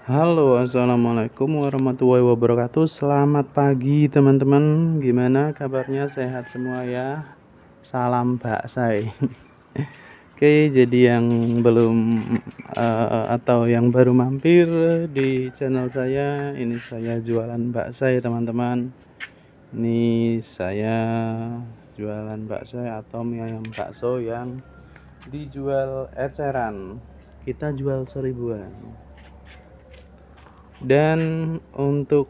Halo, assalamualaikum warahmatullahi wabarakatuh. Selamat pagi, teman-teman. Gimana kabarnya? Sehat semua ya? Salam baksai. Oke, jadi yang belum atau yang baru mampir di channel saya, ini saya jualan baksai, teman-teman. Ini saya jualan baksai atau mie ayam bakso yang dijual eceran. Kita jual 1000-an. Dan untuk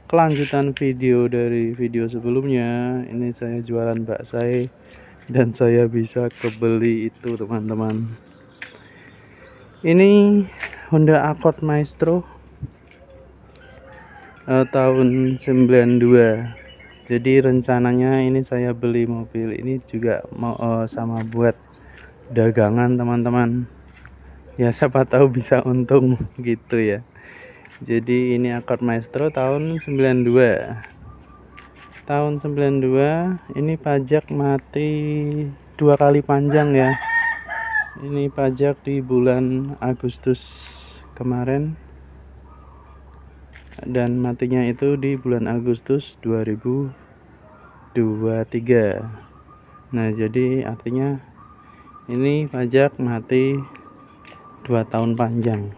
kelanjutan video dari video sebelumnya, ini saya jualan baksai dan saya bisa kebeli itu, teman-teman. Ini Honda Accord Maestro tahun 92. Jadi rencananya ini saya beli mobil ini juga mau sama buat dagangan, teman-teman. Ya siapa tahu bisa untung gitu ya. Jadi ini Accord Maestro tahun 92. Tahun 92 ini pajak mati 2 kali panjang ya. Ini pajak di bulan Agustus kemarin dan matinya itu di bulan Agustus 2023. Nah, jadi artinya ini pajak mati 2 tahun panjang.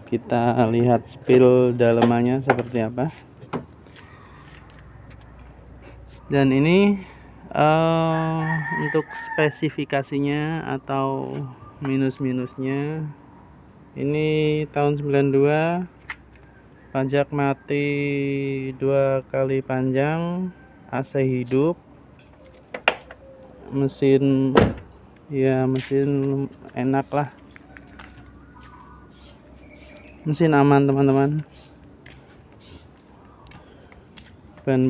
Kita lihat spill dalamannya seperti apa. Dan ini untuk spesifikasinya atau minus-minusnya, ini tahun 92 pajak mati 2 kali panjang, AC hidup, mesin enak lah, mesin aman, teman-teman. Ban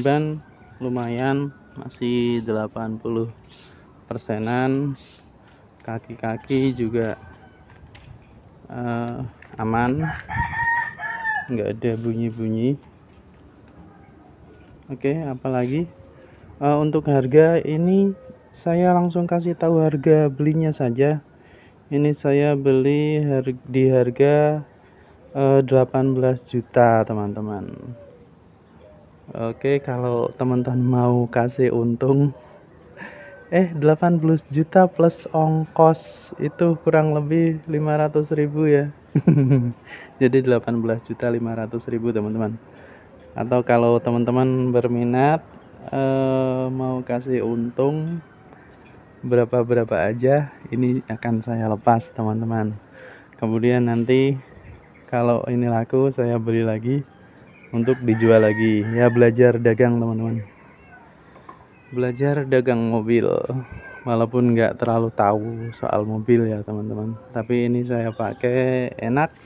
lumayan, masih 80%-an. Kaki-kaki juga aman, nggak ada bunyi-bunyi. Oke, apalagi untuk harga ini saya langsung kasih tahu harga belinya saja. Ini saya beli di harga 18 juta, teman-teman. Oke, kalau teman-teman mau kasih untung 18 juta plus ongkos itu kurang lebih 500.000 ya. Jadi 18.500.000, teman-teman. Atau kalau teman-teman berminat mau kasih untung berapa aja, ini akan saya lepas, teman-teman. Kemudian nanti kalau ini laku saya beli lagi untuk dijual lagi. Ya, belajar dagang, teman-teman. Belajar dagang mobil, walaupun nggak terlalu tahu soal mobil ya, teman-teman. Tapi ini saya pakai enak,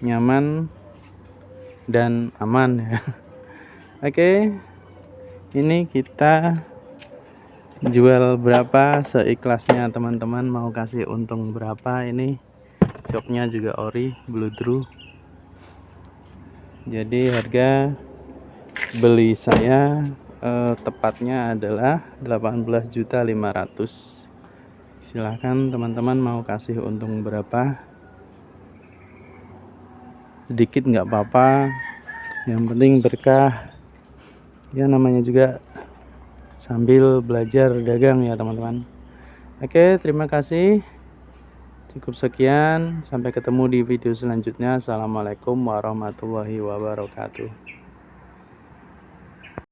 nyaman, dan aman ya. Oke, ini kita jual berapa seikhlasnya, teman-teman. Mau kasih untung berapa? Ini joknya juga ori, bludru. Jadi harga beli saya tepatnya adalah 18.500.000. Silahkan teman-teman mau kasih untung berapa, sedikit nggak apa-apa, yang penting berkah ya, namanya juga sambil belajar dagang ya, teman-teman. Oke, terima kasih, cukup sekian, sampai ketemu di video selanjutnya. Assalamualaikum warahmatullahi wabarakatuh.